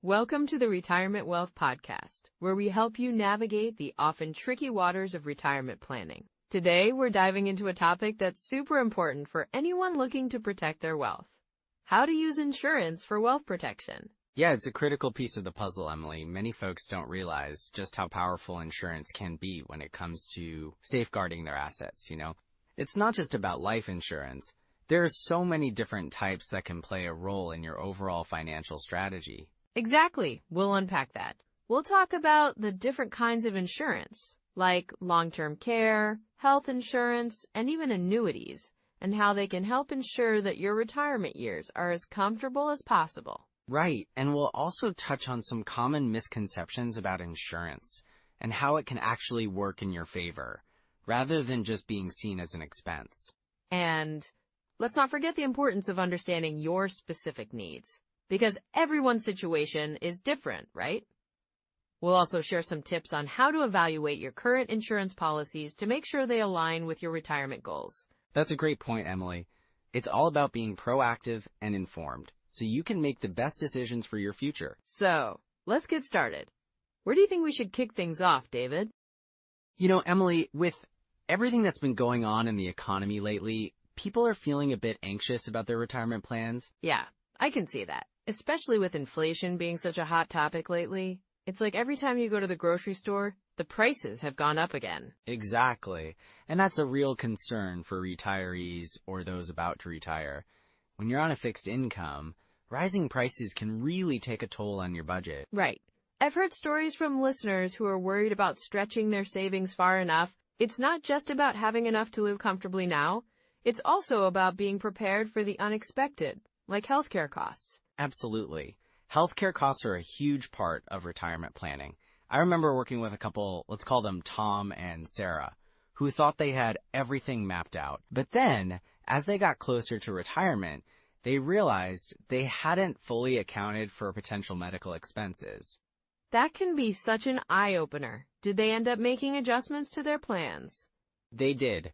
Welcome to the Retirement Wealth Podcast, where we help you navigate the often tricky waters of retirement planning. Today, we're diving into a topic that's super important for anyone looking to protect their wealth: how to use insurance for wealth protection. Yeah, it's a critical piece of the puzzle, Emily. Many folks don't realize just how powerful insurance can be when it comes to safeguarding their assets, It's not just about life insurance. There are so many different types that can play a role in your overall financial strategy. Exactly. We'll unpack that. We'll talk about the different kinds of insurance, like long-term care, health insurance, and even annuities, and how they can help ensure that your retirement years are as comfortable as possible. Right, and we'll also touch on some common misconceptions about insurance and how it can actually work in your favor, rather than just being seen as an expense. And let's not forget the importance of understanding your specific needs, because everyone's situation is different, right? We'll also share some tips on how to evaluate your current insurance policies to make sure they align with your retirement goals. That's a great point, Emily. It's all about being proactive and informed, so you can make the best decisions for your future. So, let's get started. Where do you think we should kick things off, David? Emily, with everything that's been going on in the economy lately, people are feeling a bit anxious about their retirement plans. Yeah, I can see that, especially with inflation being such a hot topic lately. It's like every time you go to the grocery store, the prices have gone up again. Exactly. And that's a real concern for retirees or those about to retire. When you're on a fixed income, rising prices can really take a toll on your budget. Right. I've heard stories from listeners who are worried about stretching their savings far enough. It's not just about having enough to live comfortably now. It's also about being prepared for the unexpected, like healthcare costs. Absolutely. Healthcare costs are a huge part of retirement planning. I remember working with a couple, let's call them Tom and Sarah, who thought they had everything mapped out. But then, as they got closer to retirement, they realized they hadn't fully accounted for potential medical expenses. That can be such an eye-opener. Did they end up making adjustments to their plans? They did.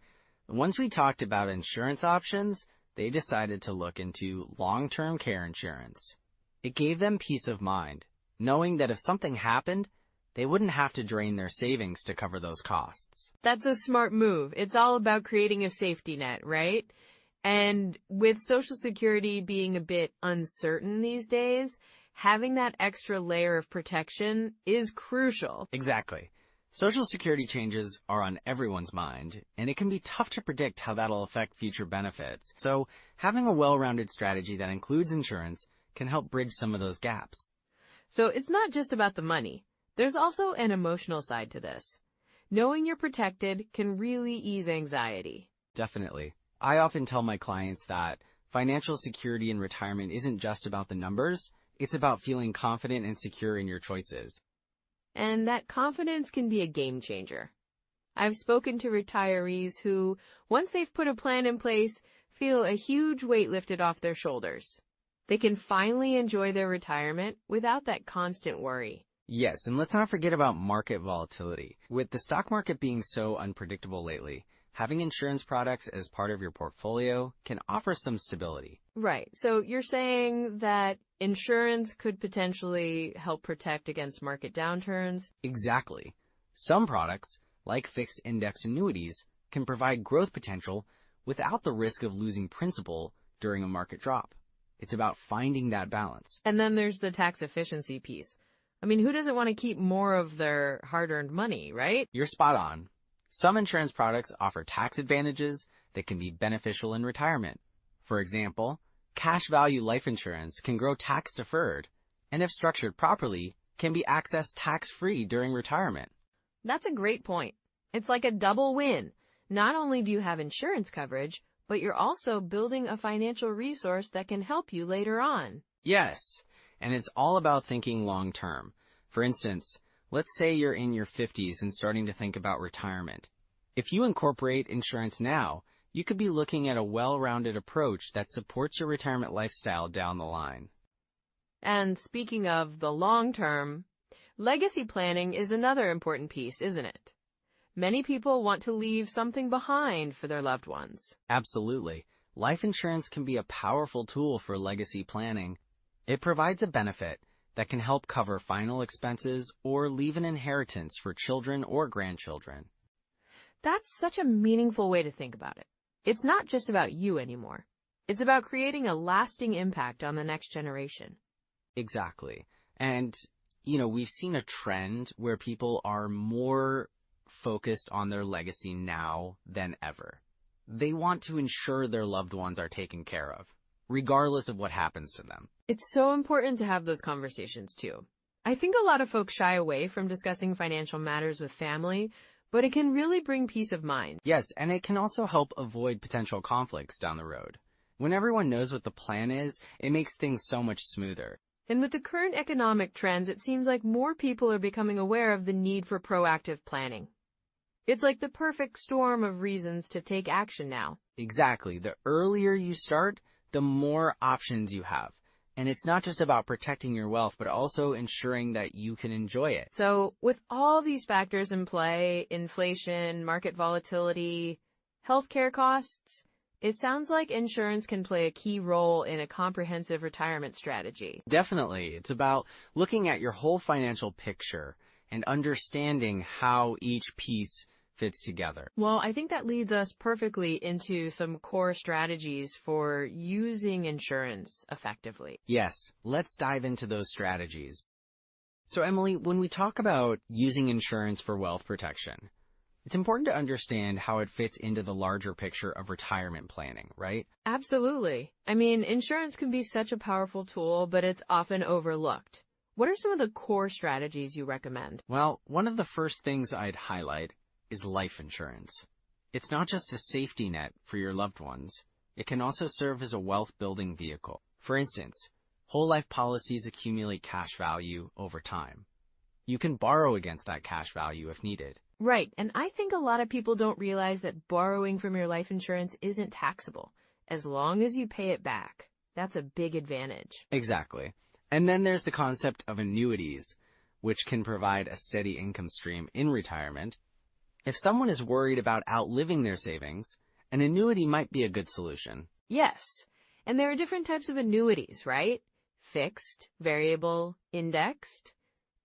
Once we talked about insurance options, they decided to look into long-term care insurance. It gave them peace of mind, knowing that if something happened, they wouldn't have to drain their savings to cover those costs. That's a smart move. It's all about creating a safety net, right? And with Social Security being a bit uncertain these days, having that extra layer of protection is crucial. Exactly. Social Security changes are on everyone's mind, and it can be tough to predict how that'll affect future benefits. So having a well-rounded strategy that includes insurance can help bridge some of those gaps. So it's not just about the money. There's also an emotional side to this. Knowing you're protected can really ease anxiety. Definitely. I often tell my clients that financial security in retirement isn't just about the numbers, it's about feeling confident and secure in your choices. And that confidence can be a game changer. I've spoken to retirees who, once they've put a plan in place, feel a huge weight lifted off their shoulders. They can finally enjoy their retirement without that constant worry. Yes, and let's not forget about market volatility. With the stock market being so unpredictable lately, having insurance products as part of your portfolio can offer some stability. Right. So you're saying that insurance could potentially help protect against market downturns? Exactly. Some products, like fixed index annuities, can provide growth potential without the risk of losing principal during a market drop. It's about finding that balance. And then there's the tax efficiency piece. I mean, who doesn't want to keep more of their hard-earned money, right? You're spot on. Some insurance products offer tax advantages that can be beneficial in retirement. For example, cash value life insurance can grow tax-deferred, and if structured properly, can be accessed tax-free during retirement. That's a great point. It's like a double win. Not only do you have insurance coverage, but you're also building a financial resource that can help you later on. Yes, and it's all about thinking long-term. For instance, let's say you're in your 50s and starting to think about retirement. If you incorporate insurance now, you could be looking at a well-rounded approach that supports your retirement lifestyle down the line. And speaking of the long term, legacy planning is another important piece, isn't it? Many people want to leave something behind for their loved ones. Absolutely. Life insurance can be a powerful tool for legacy planning. It provides a benefit that can help cover final expenses or leave an inheritance for children or grandchildren. That's such a meaningful way to think about it. It's not just about you anymore. It's about creating a lasting impact on the next generation. Exactly. And, we've seen a trend where people are more focused on their legacy now than ever. They want to ensure their loved ones are taken care of, regardless of what happens to them. It's so important to have those conversations too. I think a lot of folks shy away from discussing financial matters with family, but it can really bring peace of mind. Yes, and it can also help avoid potential conflicts down the road. When everyone knows what the plan is, it makes things so much smoother. And with the current economic trends, it seems like more people are becoming aware of the need for proactive planning. It's like the perfect storm of reasons to take action now. Exactly. The earlier you start, the more options you have. And it's not just about protecting your wealth, but also ensuring that you can enjoy it. So with all these factors in play, inflation, market volatility, healthcare costs, it sounds like insurance can play a key role in a comprehensive retirement strategy. Definitely. It's about looking at your whole financial picture and understanding how each piece fits together. Well, I think that leads us perfectly into some core strategies for using insurance effectively. Yes, let's dive into those strategies. So, Emily, when we talk about using insurance for wealth protection, it's important to understand how it fits into the larger picture of retirement planning, right? Absolutely. I mean, insurance can be such a powerful tool, but it's often overlooked. What are some of the core strategies you recommend? Well, one of the first things I'd highlight is life insurance. It's not just a safety net for your loved ones. It can also serve as a wealth-building vehicle. For instance, whole life policies accumulate cash value over time. You can borrow against that cash value if needed. Right, and I think a lot of people don't realize that borrowing from your life insurance isn't taxable, as long as you pay it back. That's a big advantage. Exactly. And then there's the concept of annuities, which can provide a steady income stream in retirement. If someone is worried about outliving their savings, an annuity might be a good solution. Yes, and there are different types of annuities, right? Fixed, variable, indexed.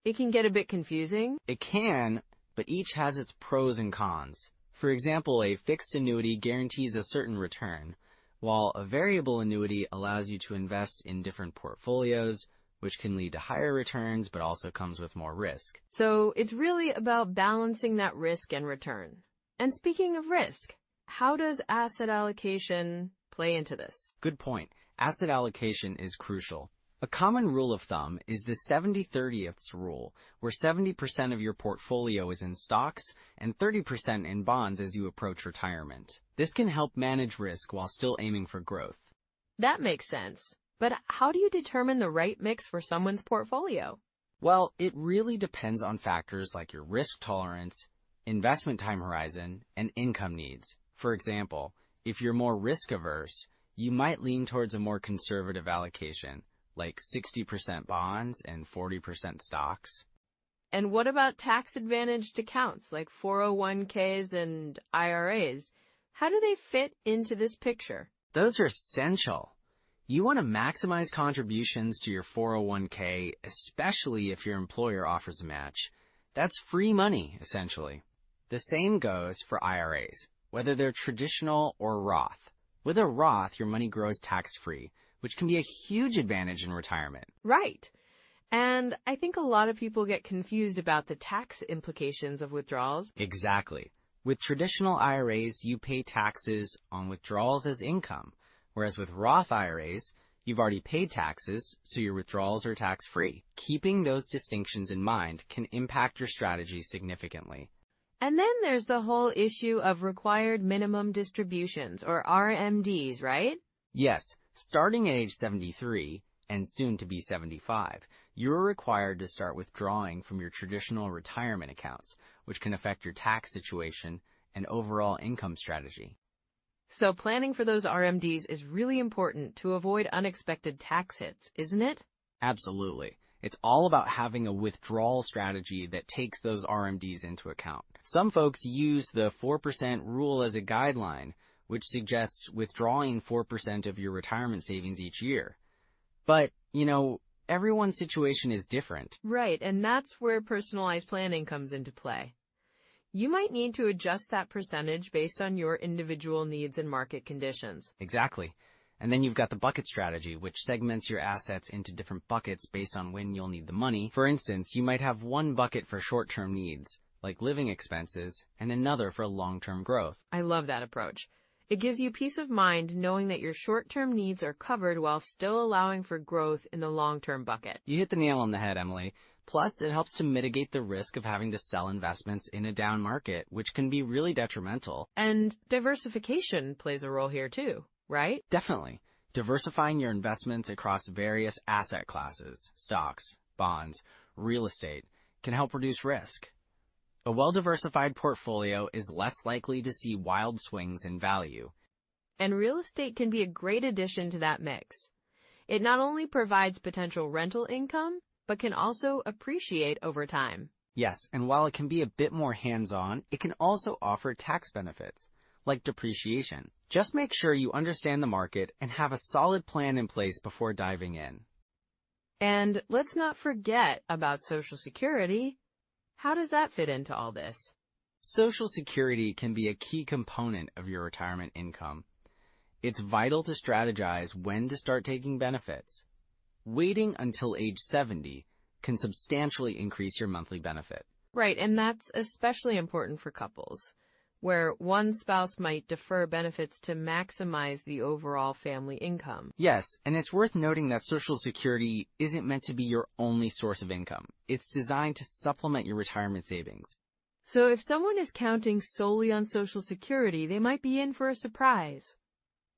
It can get a bit confusing. It can, but each has its pros and cons. For example, a fixed annuity guarantees a certain return, while a variable annuity allows you to invest in different portfolios, which can lead to higher returns, but also comes with more risk. So it's really about balancing that risk and return. And speaking of risk, how does asset allocation play into this? Good point. Asset allocation is crucial. A common rule of thumb is the 70/30ths rule, where 70% of your portfolio is in stocks and 30% in bonds as you approach retirement. This can help manage risk while still aiming for growth. That makes sense. But how do you determine the right mix for someone's portfolio? Well, it really depends on factors like your risk tolerance, investment time horizon, and income needs. For example, if you're more risk averse, you might lean towards a more conservative allocation, like 60% bonds and 40% stocks. And what about tax-advantaged accounts like 401ks and IRAs? How do they fit into this picture? Those are essential. You want to maximize contributions to your 401k, especially if your employer offers a match. That's free money, essentially. The same goes for IRAs, whether they're traditional or Roth. With a Roth, your money grows tax-free, which can be a huge advantage in retirement. Right. And I think a lot of people get confused about the tax implications of withdrawals. Exactly. With traditional IRAs, you pay taxes on withdrawals as income. Whereas with Roth IRAs, you've already paid taxes, so your withdrawals are tax-free. Keeping those distinctions in mind can impact your strategy significantly. And then there's the whole issue of required minimum distributions, or RMDs, right? Yes, starting at age 73, and soon to be 75, you're required to start withdrawing from your traditional retirement accounts, which can affect your tax situation and overall income strategy. So planning for those RMDs is really important to avoid unexpected tax hits, isn't it? Absolutely. It's all about having a withdrawal strategy that takes those RMDs into account. Some folks use the 4% rule as a guideline, which suggests withdrawing 4% of your retirement savings each year. But, everyone's situation is different. Right, and that's where personalized planning comes into play. You might need to adjust that percentage based on your individual needs and market conditions. Exactly. And then you've got the bucket strategy, which segments your assets into different buckets based on when you'll need the money. For instance, you might have one bucket for short-term needs, like living expenses, and another for long-term growth. I love that approach. It gives you peace of mind knowing that your short-term needs are covered while still allowing for growth in the long-term bucket. You hit the nail on the head, Emily. Plus, it helps to mitigate the risk of having to sell investments in a down market, which can be really detrimental. And diversification plays a role here too, right? Definitely. Diversifying your investments across various asset classes, stocks, bonds, real estate, can help reduce risk. A well-diversified portfolio is less likely to see wild swings in value. And real estate can be a great addition to that mix. It not only provides potential rental income, but can also appreciate over time. Yes, and while it can be a bit more hands-on, it can also offer tax benefits, like depreciation. Just make sure you understand the market and have a solid plan in place before diving in. And let's not forget about Social Security. How does that fit into all this? Social Security can be a key component of your retirement income. It's vital to strategize when to start taking benefits. Waiting until age 70 can substantially increase your monthly benefit. Right, and that's especially important for couples, where one spouse might defer benefits to maximize the overall family income. Yes, and it's worth noting that Social Security isn't meant to be your only source of income. It's designed to supplement your retirement savings. So if someone is counting solely on Social Security, they might be in for a surprise,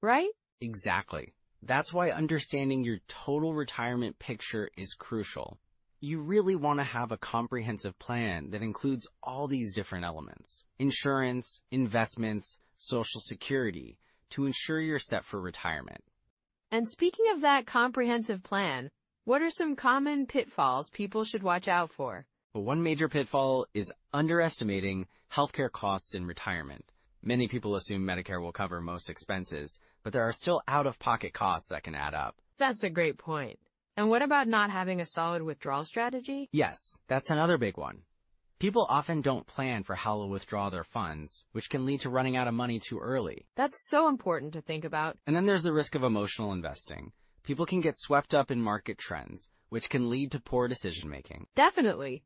right? Exactly. That's why understanding your total retirement picture is crucial. You really want to have a comprehensive plan that includes all these different elements: insurance, investments, Social Security, to ensure you're set for retirement. And speaking of that comprehensive plan, what are some common pitfalls people should watch out for? Well, one major pitfall is underestimating healthcare costs in retirement. Many people assume Medicare will cover most expenses, but there are still out-of-pocket costs that can add up. That's a great point. And what about not having a solid withdrawal strategy? Yes, that's another big one. People often don't plan for how to withdraw their funds, which can lead to running out of money too early. That's so important to think about. And then there's the risk of emotional investing. People can get swept up in market trends, which can lead to poor decision-making. Definitely.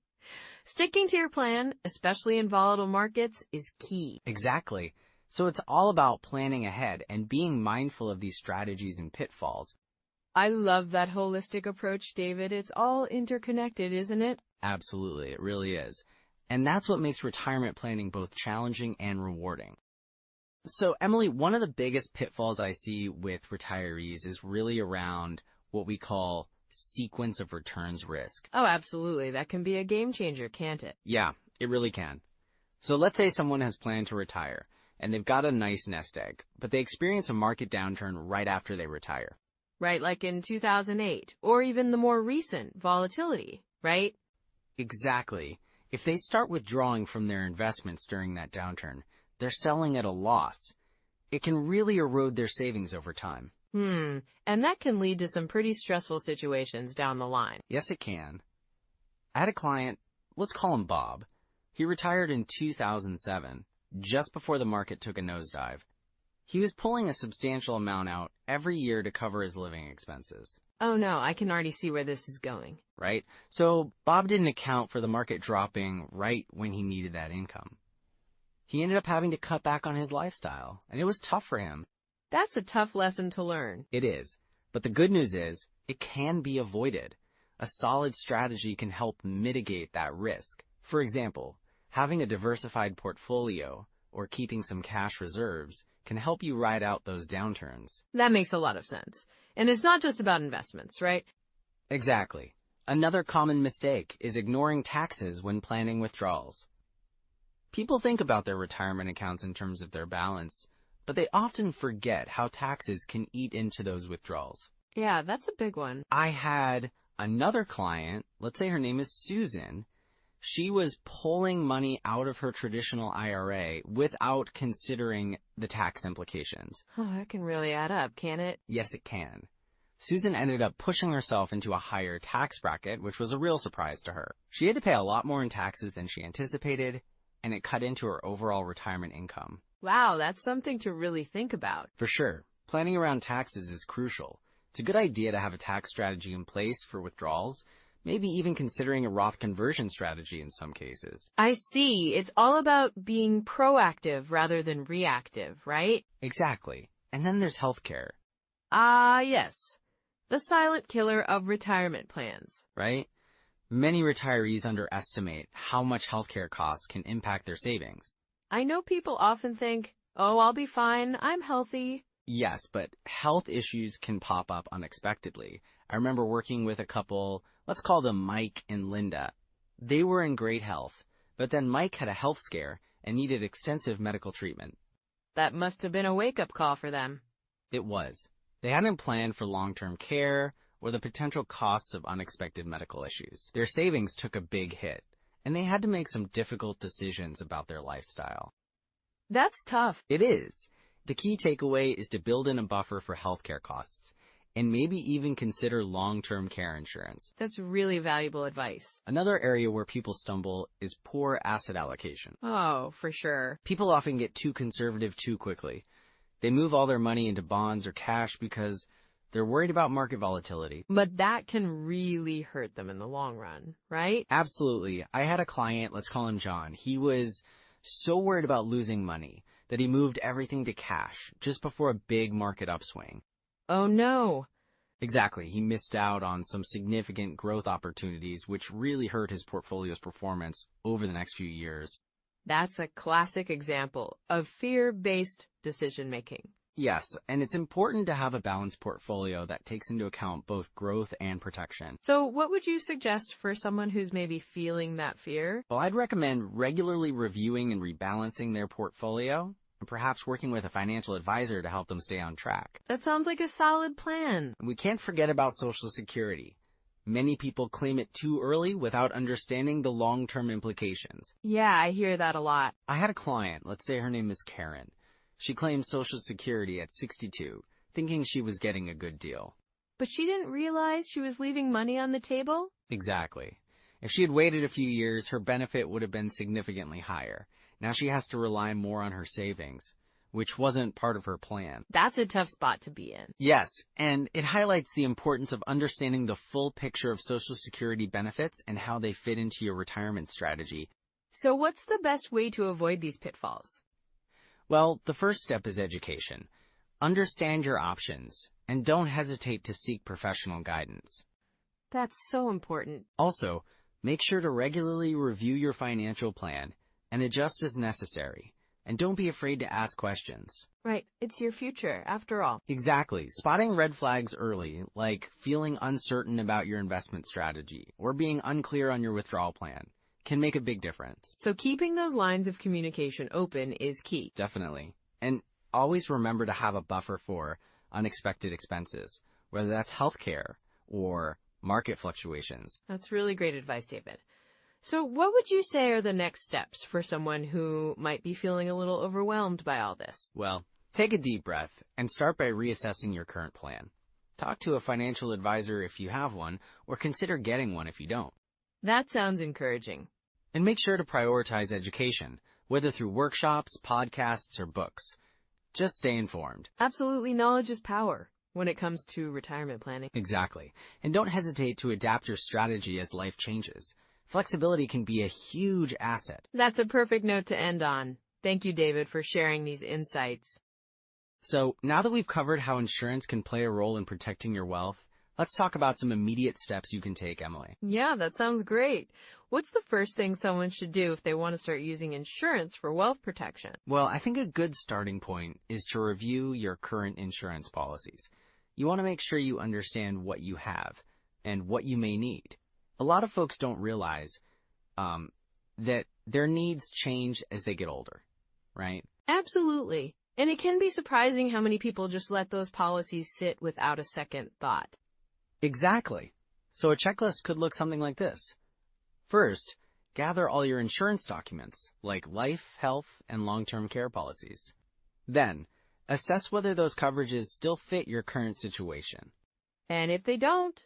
Sticking to your plan, especially in volatile markets, is key. Exactly. So it's all about planning ahead and being mindful of these strategies and pitfalls. I love that holistic approach, David. It's all interconnected, isn't it? Absolutely, it really is. And that's what makes retirement planning both challenging and rewarding. So, Emily, one of the biggest pitfalls I see with retirees is really around what we call sequence of returns risk. Oh, absolutely. That can be a game changer, can't it? Yeah, it really can. So let's say someone has planned to retire, and they've got a nice nest egg, but they experience a market downturn right after they retire. Right, like in 2008, or even the more recent volatility, right? Exactly. If they start withdrawing from their investments during that downturn, they're selling at a loss. It can really erode their savings over time. And that can lead to some pretty stressful situations down the line. Yes, it can. I had a client, let's call him Bob. He retired in 2007, just before the market took a nosedive. He was pulling a substantial amount out every year to cover his living expenses. Oh no, I can already see where this is going. Right? So Bob didn't account for the market dropping right when he needed that income. He ended up having to cut back on his lifestyle, and it was tough for him. That's a tough lesson to learn. It is. But the good news is, it can be avoided. A solid strategy can help mitigate that risk. For example, having a diversified portfolio or keeping some cash reserves can help you ride out those downturns. That makes a lot of sense. And it's not just about investments, right? Exactly. Another common mistake is ignoring taxes when planning withdrawals. People think about their retirement accounts in terms of their balance, but they often forget how taxes can eat into those withdrawals. Yeah, that's a big one. I had another client, let's say her name is Susan. She was pulling money out of her traditional IRA without considering the tax implications. Oh, that can really add up, can it? Yes, it can. Susan ended up pushing herself into a higher tax bracket, which was a real surprise to her. She had to pay a lot more in taxes than she anticipated, and it cut into her overall retirement income. Wow, that's something to really think about. For sure, planning around taxes is crucial. It's a good idea to have a tax strategy in place for withdrawals, maybe even considering a Roth conversion strategy in some cases. I see. It's all about being proactive rather than reactive, right? Exactly. And then there's healthcare. Ah, yes. The silent killer of retirement plans. Right? Many retirees underestimate how much healthcare costs can impact their savings. I know people often think, oh, I'll be fine, I'm healthy. Yes, but health issues can pop up unexpectedly. I remember working with a couple, let's call them Mike and Linda. They were in great health, but then Mike had a health scare and needed extensive medical treatment. That must have been a wake-up call for them. It was. They hadn't planned for long-term care or the potential costs of unexpected medical issues. Their savings took a big hit, and they had to make some difficult decisions about their lifestyle. That's tough. It is. The key takeaway is to build in a buffer for healthcare costs, and maybe even consider long-term care insurance. That's really valuable advice. Another area where people stumble is poor asset allocation. Oh, for sure. People often get too conservative too quickly. They move all their money into bonds or cash because they're worried about market volatility. But that can really hurt them in the long run, right? Absolutely. I had a client, let's call him John. He was so worried about losing money that he moved everything to cash just before a big market upswing. Oh no. Exactly. He missed out on some significant growth opportunities, which really hurt his portfolio's performance over the next few years. That's a classic example of fear-based decision-making. Yes, and it's important to have a balanced portfolio that takes into account both growth and protection. So what would you suggest for someone who's maybe feeling that fear? Well, I'd recommend regularly reviewing and rebalancing their portfolio, and perhaps working with a financial advisor to help them stay on track. That sounds like a solid plan. We can't forget about Social Security. Many people claim it too early without understanding the long-term implications. Yeah, I hear that a lot. I had a client, let's say her name is Karen. She claimed Social Security at 62, thinking she was getting a good deal. But she didn't realize she was leaving money on the table? Exactly. If she had waited a few years, her benefit would have been significantly higher. Now she has to rely more on her savings, which wasn't part of her plan. That's a tough spot to be in. Yes, and it highlights the importance of understanding the full picture of Social Security benefits and how they fit into your retirement strategy. So what's the best way to avoid these pitfalls? Well, the first step is education. Understand your options, and don't hesitate to seek professional guidance. That's so important. Also, make sure to regularly review your financial plan and adjust as necessary. And don't be afraid to ask questions. Right, it's your future, after all. Exactly. Spotting red flags early, like feeling uncertain about your investment strategy or being unclear on your withdrawal plan, can make a big difference. So keeping those lines of communication open is key. Definitely. And always remember to have a buffer for unexpected expenses, whether that's healthcare or market fluctuations. That's really great advice, David. So what would you say are the next steps for someone who might be feeling a little overwhelmed by all this? Well, take a deep breath and start by reassessing your current plan. Talk to a financial advisor if you have one, or consider getting one if you don't. That sounds encouraging. And make sure to prioritize education, whether through workshops, podcasts, or books. Just stay informed. Absolutely, knowledge is power when it comes to retirement planning. Exactly. And don't hesitate to adapt your strategy as life changes. Flexibility can be a huge asset. That's a perfect note to end on. Thank you, David, for sharing these insights. So, now that we've covered how insurance can play a role in protecting your wealth, let's talk about some immediate steps you can take, Emily. Yeah, that sounds great. What's the first thing someone should do if they want to start using insurance for wealth protection? Well, I think a good starting point is to review your current insurance policies. You want to make sure you understand what you have and what you may need. A lot of folks don't realize that their needs change as they get older, right? Absolutely. And it can be surprising how many people just let those policies sit without a second thought. Exactly. So a checklist could look something like this. First, gather all your insurance documents, like life, health, and long-term care policies. Then, assess whether those coverages still fit your current situation. And if they don't,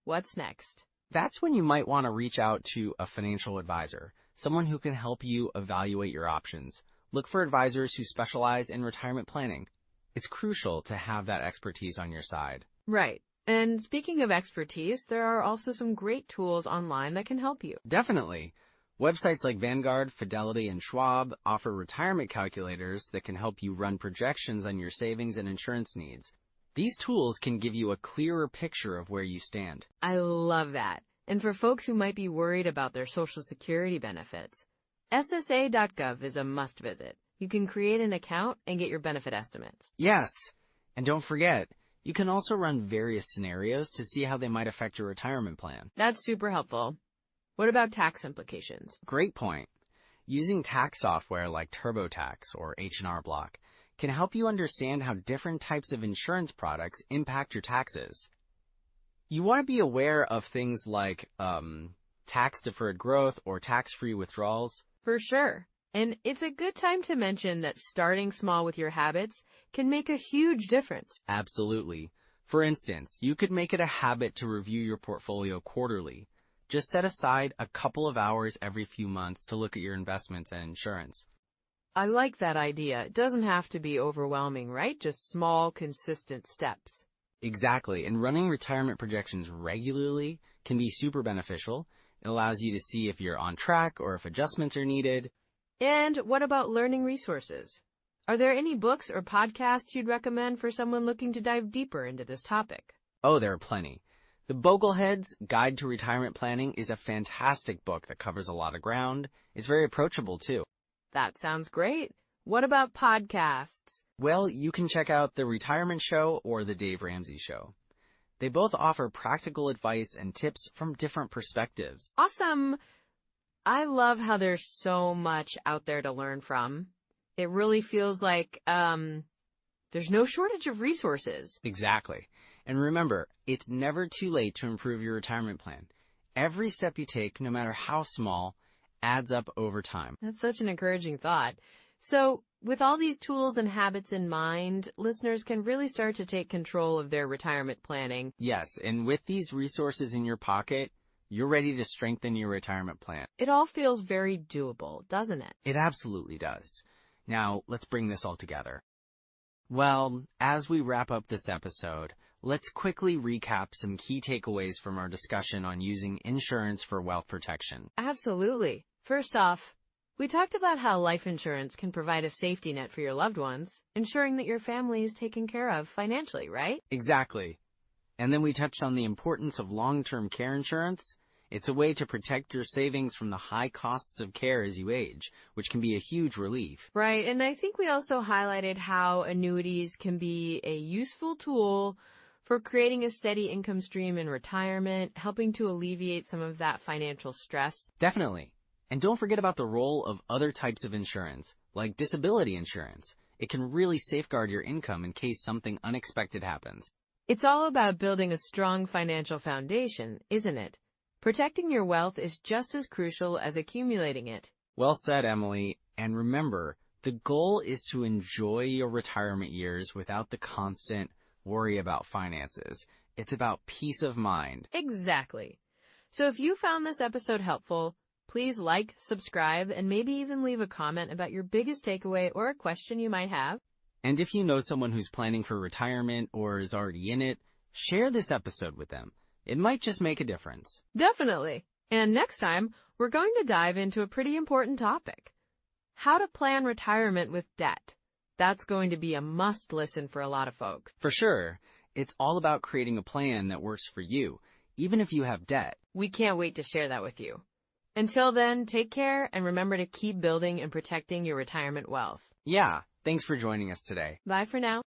what's next? That's when you might want to reach out to a financial advisor, someone who can help you evaluate your options. Look for advisors who specialize in retirement planning. It's crucial to have that expertise on your side. Right. And speaking of expertise, there are also some great tools online that can help you. Definitely. Websites like Vanguard, Fidelity, and Schwab offer retirement calculators that can help you run projections on your savings and insurance needs. These tools can give you a clearer picture of where you stand. I love that. And for folks who might be worried about their Social Security benefits, SSA.gov is a must visit. You can create an account and get your benefit estimates. Yes, and don't forget, you can also run various scenarios to see how they might affect your retirement plan. That's super helpful. What about tax implications? Great point. Using tax software like TurboTax or H&R Block can help you understand how different types of insurance products impact your taxes. You want to be aware of things like tax-deferred growth or tax-free withdrawals. For sure. And it's a good time to mention that starting small with your habits can make a huge difference. Absolutely. For instance, you could make it a habit to review your portfolio quarterly. Just set aside a couple of hours every few months to look at your investments and insurance. I like that idea. It doesn't have to be overwhelming, right? Just small, consistent steps. Exactly. And running retirement projections regularly can be super beneficial. It allows you to see if you're on track or if adjustments are needed. And what about learning resources? Are there any books or podcasts you'd recommend for someone looking to dive deeper into this topic? Oh, there are plenty. The Boglehead's Guide to Retirement Planning is a fantastic book that covers a lot of ground. It's very approachable, too. That sounds great. What about podcasts? Well, you can check out The Retirement Show or The Dave Ramsey Show. They both offer practical advice and tips from different perspectives. Awesome. I love how there's so much out there to learn from. It really feels like there's no shortage of resources. Exactly. And remember, it's never too late to improve your retirement plan. Every step you take, no matter how small, adds up over time. That's such an encouraging thought. So, with all these tools and habits in mind, listeners can really start to take control of their retirement planning. Yes, and with these resources in your pocket, you're ready to strengthen your retirement plan. It all feels very doable, doesn't it? It absolutely does. Now, let's bring this all together. Well, as we wrap up this episode, let's quickly recap some key takeaways from our discussion on using insurance for wealth protection. Absolutely. First off, we talked about how life insurance can provide a safety net for your loved ones, ensuring that your family is taken care of financially, right? Exactly. And then we touched on the importance of long-term care insurance. It's a way to protect your savings from the high costs of care as you age, which can be a huge relief. Right, and I think we also highlighted how annuities can be a useful tool for creating a steady income stream in retirement, helping to alleviate some of that financial stress. Definitely. And don't forget about the role of other types of insurance, like disability insurance. It can really safeguard your income in case something unexpected happens. It's all about building a strong financial foundation, isn't it? Protecting your wealth is just as crucial as accumulating it. Well said, Emily. And remember, the goal is to enjoy your retirement years without the constant worry about finances. It's about peace of mind. Exactly. So if you found this episode helpful, please like, subscribe, and maybe even leave a comment about your biggest takeaway or a question you might have. And if you know someone who's planning for retirement or is already in it, share this episode with them. It might just make a difference. Definitely. And next time, we're going to dive into a pretty important topic. How to plan retirement with debt. That's going to be a must listen for a lot of folks. For sure. It's all about creating a plan that works for you, even if you have debt. We can't wait to share that with you. Until then, take care and remember to keep building and protecting your retirement wealth. Yeah. Thanks for joining us today. Bye for now.